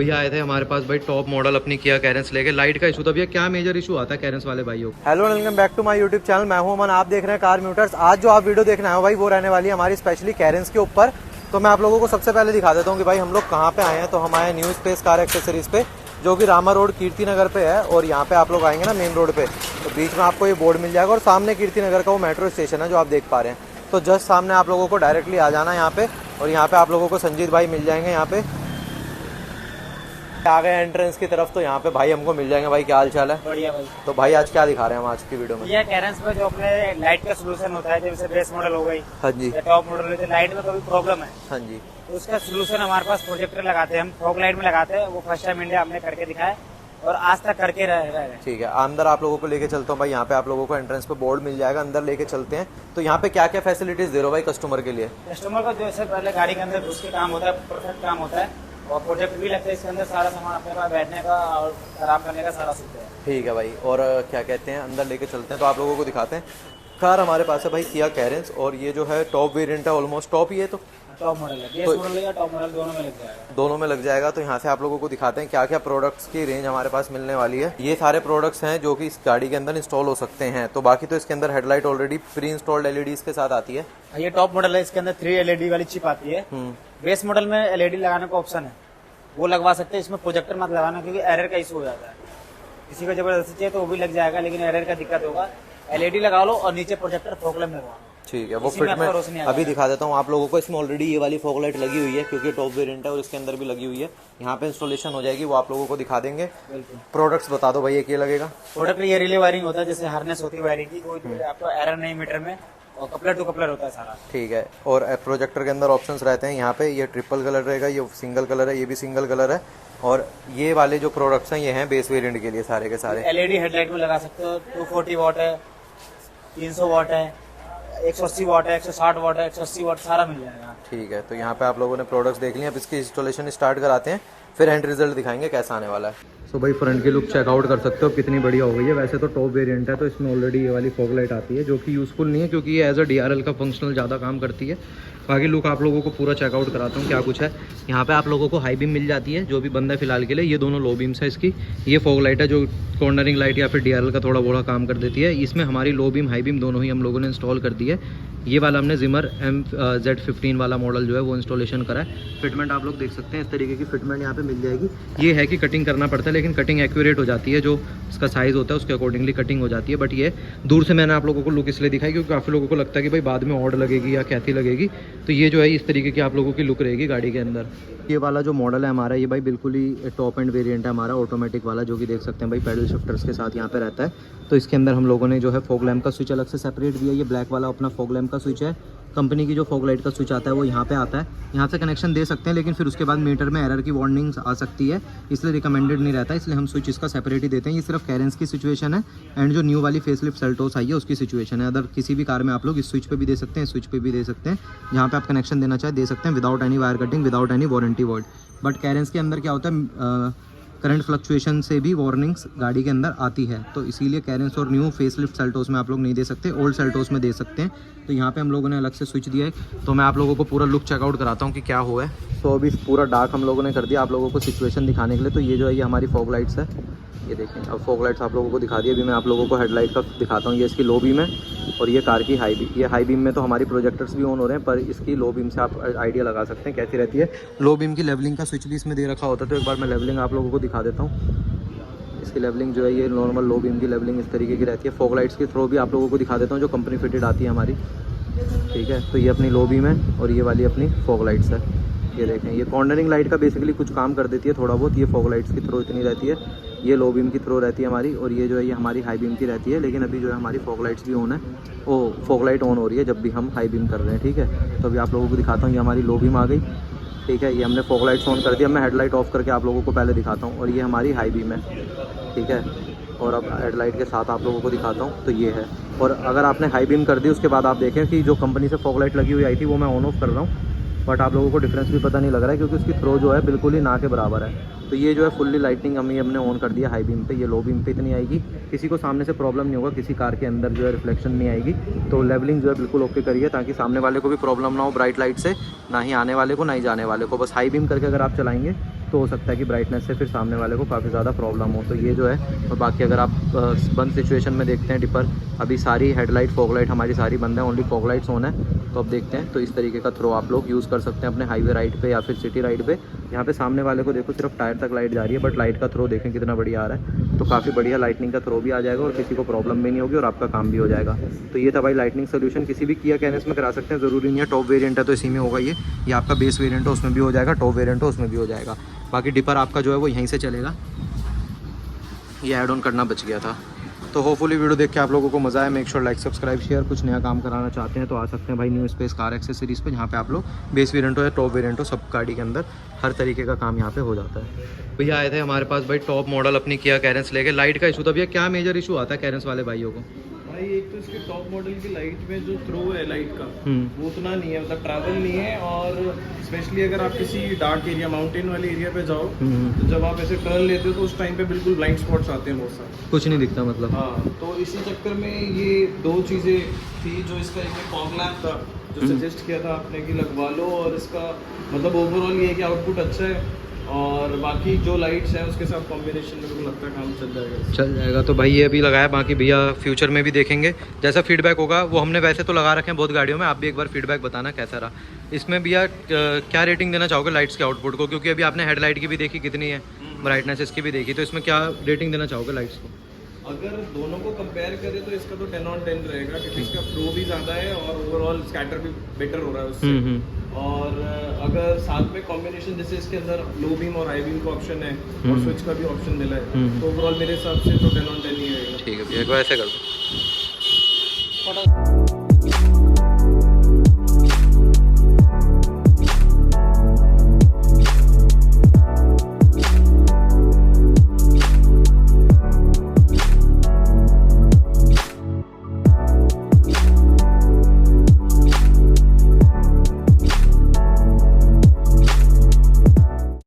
भैया आए थे हमारे पास भाई टॉप मॉडल अपनी किया कैरेंस लेके। लाइट का इशू था भैया, क्या मेजर इशू आता है कैरेंस वाले भाइयों? Hello welcome back to my YouTube channel. मैं हूं अमन, आप देख रहे हैं कार म्यूटर्स। आज जो आप वीडियो देखने आए हो भाई वो रहने वाली है हमारी स्पेशली कैरेंस के ऊपर। तो मैं आप लोगों को सबसे पहले दिखा देता हूं कि भाई हम लोग कहां पे आए हैं। तो हम आए न्यू स्पेस कार एक्सेसरीज पे, जो कि रामा रोड कीर्ति नगर पे है। और यहाँ पे आप लोग आएंगे ना मेन रोड पे, तो बीच में आपको ये बोर्ड मिल जाएगा और सामने कीर्ति नगर का वो मेट्रो स्टेशन है जो आप देख पा रहे हैं। तो जस्ट सामने आप लोगों को डायरेक्टली आ जाना यहाँ पे, और यहाँ पे आप लोगों को संजीत भाई मिल जाएंगे। यहाँ पे आ गए एंट्रेंस की तरफ, तो यहाँ पे भाई हमको मिल जाएंगे। भाई क्या हाल चाल है? बढ़िया भाई। तो भाई आज क्या दिखा रहे हैं हम आज की वीडियो में? ये कैरेंस में जो अपने लाइट का सोल्यूशन होता है, जैसे बेस मॉडल हो गई, हाँ जी, या टॉप मॉडल हो, लाइट में कोई प्रॉब्लम है हाँ जी, तो उसका सोल्यूशन हमारे पास प्रोजेक्टर लगाते हैं, हम फॉग लाइट में लगाते हैं। वो फर्स्ट टाइम इंडिया हमने करके दिखाया और आज तक करके रह रहे हैं। ठीक है। अंदर आप लोगों को लेके चलता हूँ भाई। यहाँ पे आप लोगों को एंट्रेंस पे बोर्ड मिल जाएगा, अंदर लेके चलते हैं। तो यहाँ पे क्या क्या फैसिलिटीज दे रहे हो भाई कस्टमर के लिए? कस्टमर को जैसे पहले गाड़ी के अंदर घुस के काम होता है, परफेक्ट काम होता है, और प्रोजेक्ट भी लगता है इसके अंदर। सारा सामान अपने पास बैठने का और आराम करने का सारा सुविधा है। ठीक है भाई। और क्या कहते हैं, अंदर लेके चलते हैं तो आप लोगों को दिखाते हैं। कार हमारे पास है भाई किया कैरेंस, और ये जो है टॉप वेरिएंट है, ऑलमोस्ट टॉप ही है। तो टॉप मॉडल है, बेस मॉडल या टॉप मॉडल दोनों में लग जाएगा। दोनों में लग जाएगा। तो यहाँ से आप लोगों को दिखाते हैं क्या क्या प्रोडक्ट्स की रेंज हमारे पास मिलने वाली है। ये सारे प्रोडक्ट्स हैं जो कि इस गाड़ी के अंदर इंस्टॉल हो सकते हैं। तो बाकी तो इसके अंदर headlight already pre installed LEDs के साथ आती है। ये टॉप मॉडल है, इसके अंदर 3 LED वाली चिप आती है। बेस मॉडल में LED लगाने का ऑप्शन है, वो लगवा सकते हैं। इसमें प्रोजेक्टर मत लगाना, क्योंकि एरर का इशू हो जाता है। किसी को जबरदस्ती चाहिए तो वो भी लग जाएगा, लेकिन एरर का दिक्कत होगा। LED लगा लो और नीचे प्रोजेक्टर फॉगलैम्प लगवा लो। ठीक है, वो फिट में अभी दिखा देता हूँ आप लोगों को। इसमें ऑलरेडी ये वाली फॉग लाइट लगी हुई है, क्योंकि टॉप वेरिएंट है और इसके अंदर भी लगी हुई है। यहाँ पे इंस्टॉलेशन हो जाएगी, वो आप लोगों को दिखा देंगे। प्रोडक्ट्स बता दो भाई, ये क्या लगेगा? प्रोडक्ट ये रिले वायरिंग होता है, जैसे हार्नेस होती है वायरिंग की, कोई आपको एरर नहीं मीटर में, और कपलर टू कपलर होता है सारा। ठीक है। और प्रोजेक्टर के अंदर ऑप्शंस रहते हैं। यहाँ पे ये ट्रिपल कलर रहेगा, ये सिंगल कलर है, ये भी सिंगल कलर है। और ये वाले जो प्रोडक्ट्स हैं ये हैं बेस वेरिएंट के लिए सारे के सारे। LED हेडलाइट में लगा सकते हो। 240 वाट है, 300 वाट है, 180 वाट है, 160 वाट है, 180 वाट, सारा मिल जाएगा। ठीक है। तो यहाँ पे आप लोगों ने प्रोडक्ट्स देख लिए। अब इसकी इंस्टॉलेशन स्टार्ट कराते हैं, फिर एंड रिजल्ट दिखाएंगे कैसा आने वाला है। सो भाई फ्रंट की लुक चेकआउट कर सकते हो कितनी बढ़िया हो गई है। वैसे तो टॉप वेरिएंट है, तो इसमें ऑलरेडी ये वाली फॉग लाइट आती है, जो कि यूज़फुल नहीं है, क्योंकि ये एज अ DRL का फंक्शनल ज़्यादा काम करती है। बाकी लुक आप लोगों को पूरा चेकआउट कराता हूँ क्या कुछ है। यहाँ पे आप लोगों को हाई बीम मिल जाती है, जो भी बंदा है फिलहाल के लिए। ये दोनों लो बीम्स है इसकी। ये फॉग लाइट है जो कॉर्नरिंग लाइट या फिर DRL का थोड़ा बड़ा काम कर देती है। इसमें हमारी लो बीम हाई बीम दोनों ही हम लोगों ने इंस्टॉल कर दी है। ये वाला हमने जिमर MZ15 वाला मॉडल जो है वो इंस्टॉलेशन करा है। फिटमेंट आप लोग देख सकते हैं, इस तरीके की फिटमेंट यहाँ पे मिल जाएगी। ये है कि कटिंग करना पड़ता है, लेकिन कटिंग एक्यूरेट हो जाती है। जो इसका साइज़ होता है उसके अकॉर्डिंगली कटिंग हो जाती है। बट ये दूर से मैंने आप लोगों को लुक इसलिए दिखाई क्योंकि काफ़ी लोगों को लगता है कि भाई बाद में ऑड लगेगी या कैसी लगेगी। तो ये जो है इस तरीके की आप लोगों की लुक रहेगी गाड़ी के अंदर। ये वाला जो मॉडल है हमारा, ये भाई बिल्कुल ही टॉप एंड वेरिएंट है हमारा, ऑटोमेटिक वाला, जो कि देख सकते हैं भाई पैडल शिफ्टर्स के साथ यहाँ पे रहता है। तो इसके अंदर हम लोगों ने जो है फॉग लैम्प का स्विच अलग से सेपरेट दिया है। ये ब्लैक वाला अपना फॉग लैम्प का स्विच है। कंपनी की जो फॉग लाइट का स्विच आता है वो यहाँ पे आता है। यहाँ से कनेक्शन दे सकते हैं, लेकिन फिर उसके बाद मीटर में एरर की वार्निंग्स आ सकती है, इसलिए रिकमेंडेड नहीं रहता। इसलिए हम स्विच इसका सेपरेट ही देते हैं। ये सिर्फ कैरेंस की सिचुएशन है, एंड जो न्यू वाली फेसलिफ्ट सेल्टोस आई है उसकी सिचुएशन है। अदर किसी भी कार में आप लोग इस स्विच पे भी दे सकते हैं, इस स्विच पे भी दे सकते हैं। जहाँ पे आप कनेक्शन देना चाहे दे सकते हैं, without any wire cutting, without any warranty void. But Carens के अंदर क्या होता है, करंट फ्लक्चुएशन से भी वार्निंग्स गाड़ी के अंदर आती है। तो इसीलिए कैरेंस और न्यू फेसलिफ्ट सेल्टोस में आप लोग नहीं दे सकते, ओल्ड सेल्टोस में दे सकते हैं। तो यहाँ पे हम लोगों ने अलग से स्विच दिया है। तो मैं आप लोगों को पूरा लुक चेकआउट कराता हूँ कि क्या हुआ है। तो अभी पूरा डार्क हम लोगों ने कर दिया आप लोगों को सिचुएशन दिखाने के लिए। तो ये जो है ये हमारी फॉग लाइट्स है, ये देखें। अब फॉग लाइट्स आप लोगों को दिखा दी। अभी मैं आप लोगों को हेडलाइट का दिखाता हूँ। ये इसकी लो बीम है और ये कार की हाई बीम। ये हाई बीम में तो हमारी प्रोजेक्टर्स भी ऑन हो रहे हैं, पर इसकी लो बीम से आप आइडिया लगा सकते हैं कैसी रहती है। लो बीम की लेवलिंग का स्विच भी इसमें दे रखा होता है। तो एक बार मैं लेवलिंग आप लोगों को दिखा देता हूँ। इसकी लेवलिंग जो है ये नॉर्मल लो बीम की लेवलिंग इस तरीके की रहती है। फॉग लाइट्स की थ्रो भी आप लोगों को दिखा देता हूँ जो कंपनी फिटेड आती है हमारी। ठीक है। तो ये अपनी लो बीम है और ये वाली अपनी फॉग लाइट्स है। ये देखें, ये कॉर्नरिंग लाइट का बेसिकली कुछ काम कर देती है थोड़ा बहुत। ये फॉग लाइट्स की थ्रो इतनी रहती है, ये लो बीम की थ्रो रहती है हमारी, और ये जो है ये हमारी हाई बीम की रहती है। लेकिन अभी जो है हमारी फॉग लाइट्स भी ऑन है, वो फॉग लाइट ऑन हो रही है जब भी हम हाई बीम कर रहे हैं। ठीक है। तो अभी आप लोगों को दिखाता हूँ, ये हमारी लो बीम आ गई। ठीक है। ये हमने फॉग लाइट्स ऑन कर दिया। मैं हेडलाइट ऑफ करके आप लोगों को पहले दिखाता हूँ। और ये हमारी हाई बीम है। ठीक है। और अब हेडलाइट के साथ आप लोगों को दिखाता हूँ। तो ये है। और अगर आपने हाई बीम कर दी उसके बाद आप देखें कि जो कंपनी से फॉग लाइट लगी हुई आई थी वो मैं ऑन ऑफ कर रहा हूँ, बट आप लोगों को डिफरेंस भी पता नहीं लग रहा है, क्योंकि उसकी थ्रो जो है बिल्कुल ही ना के बराबर है। तो ये जो है फुल्ली लाइटिंग हमने ऑन कर दिया हाई बीम पे। ये लो बीम पे इतनी आएगी, किसी को सामने से प्रॉब्लम नहीं होगा, किसी कार के अंदर जो है रिफ्लेक्शन नहीं आएगी। तो लेवलिंग जो है बिल्कुल ओके करिए, ताकि सामने वाले को भी प्रॉब्लम ना हो ब्राइट लाइट से, ना ही आने वाले को ना ही जाने वाले को। बस हाई बीम करके अगर आप चलाएंगे तो हो सकता है कि ब्राइटनेस से फिर सामने वाले को काफ़ी ज़्यादा प्रॉब्लम हो। तो ये जो है, और बाकी अगर आप बंद सिचुएशन में देखते हैं डिपर, अभी सारी हेडलाइट फॉग लाइट हमारी सारी बंद है, ओनली फॉग लाइट्स ऑन है। तो अब देखते हैं, तो इस तरीके का थ्रो आप लोग यूज़ कर सकते हैं अपने हाईवे राइड पे या फिर सिटी राइड पे। यहाँ पे सामने वाले को देखो सिर्फ टायर तक लाइट जा रही है, बट लाइट का थ्रो देखें कितना बढ़िया आ रहा है। तो काफ़ी बढ़िया लाइटनिंग का थ्रो भी आ जाएगा और किसी को प्रॉब्लम भी नहीं होगी और आपका काम भी हो जाएगा। तो ये था भाई लाइटनिंग सोल्यूशन, किसी भी किया कैरेंस में करा सकते हैं, ज़रूरी नहीं है टॉप वेरिएंट है तो इसी में होगा। ये आपका बेस वेरिएंट है उसमें भी हो जाएगा, टॉप वेरिएंट है उसमें भी हो जाएगा। बाकी डिपर आपका जो है वो यहीं से चलेगा। ये ऐड ऑन करना बच गया था। तो होपफुली वीडियो देख के आप लोगों को मज़ा आया। Make sure like subscribe share. कुछ नया काम कराना चाहते हैं तो आ सकते हैं भाई न्यू स्पेस कार एक्सेसरीज़ पे, जहाँ पे आप लोग बेस वेरिएंट हो या टॉप वेरिएंट हो, सब गाड़ी के अंदर हर तरीके का काम यहाँ पे हो जाता है। भैया आए थे हमारे पास भाई टॉप मॉडल अपनी किया कैरेंस लेके। लाइट का इशू था भैया, क्या मेजर इशू आता है कैरेंस वाले भाइयों को? भाई एक तो इसके टॉप मॉडल की लाइट में जो थ्रो है लाइट का वो उतना नहीं है, मतलब ट्रैवल नहीं है। और स्पेशली अगर आप किसी डार्क एरिया माउंटेन वाले एरिया पे जाओ तो जब आप ऐसे टर्न लेते हो तो उस टाइम पे बिल्कुल ब्लाइंड स्पॉट्स आते हैं बहुत सारे, कुछ नहीं दिखता मतलब। हाँ, तो इसी चक्कर में ये दो चीज़ें थी जो इसका एक फॉग लैम्प था जो सजेस्ट किया था आपने कि लगवा लो। और इसका मतलब ओवरऑल ये है कि आउटपुट अच्छा है और बाकी जो लाइट्स हैं उसके साथ कॉम्बिनेशन में मुझे लगता है काम चल जाएगा। तो भाई ये अभी लगाया, बाकी भैया फ्यूचर में भी देखेंगे जैसा फीडबैक होगा वो। हमने वैसे तो लगा रखे हैं बहुत गाड़ियों में, आप भी एक बार फीडबैक बताना कैसा रहा। इसमें भैया क्या रेटिंग देना चाहोगे लाइट्स के आउटपुट को, क्योंकि अभी आपने हेडलाइट की भी देखी कितनी है, ब्राइटनेस इसकी भी देखी, तो इसमें क्या रेटिंग देना चाहोगे लाइट्स को? अगर दोनों को कंपेयर करें तो इसका तो 10 on 10 रहेगा, क्योंकि इसका थ्रो भी ज़्यादा है और ओवरऑल स्कैटर भी बेटर हो रहा है उससे। और अगर साथ में कॉम्बिनेशन जैसे इसके अंदर लो बीम और हाई बीम का ऑप्शन है और स्विच का भी ऑप्शन मिला है, तो ओवरऑल मेरे हिसाब से तो 10 on 10 ही रहेगा। ठीक है भैया, ऐसे कर दो।